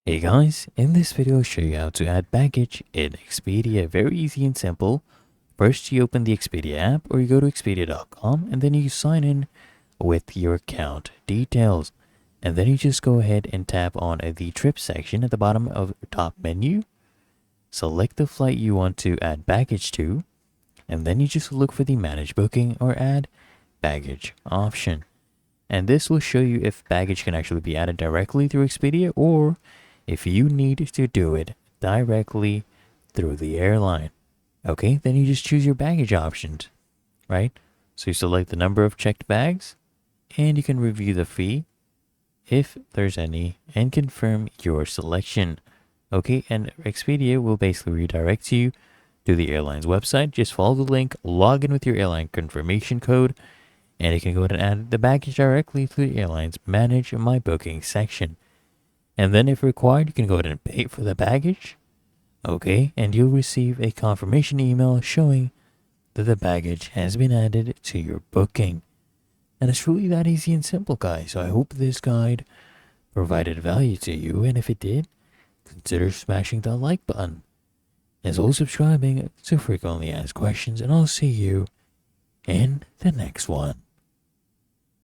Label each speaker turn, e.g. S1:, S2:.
S1: Hey guys, in this video I'll show you how to add baggage in Expedia. Very easy and simple. First you open the Expedia app or you go to expedia.com and then you sign in with your account details. And then you just go ahead and tap on the trip section at the bottom of the top menu. Select the flight you want to add baggage to. And then you just look for the manage booking or add baggage option. And this will show you if baggage can actually be added directly through Expedia or if you need to do it directly through the airline. Okay, then you just choose your baggage options, right? So you select the number of checked bags and you can review the fee if there's any and confirm your selection. Okay, and Expedia will basically redirect you to the airline's website. Just follow the link, log in with your airline confirmation code, and you can go ahead and add the baggage directly through the airline's Manage My Booking section. And then if required, you can go ahead and pay for the baggage. Okay, and you'll receive a confirmation email showing that the baggage has been added to your booking. And it's really that easy and simple, guys. So I hope this guide provided value to you, and if it did, consider smashing that like button. As well as subscribing to frequently asked questions, and I'll see you in the next one.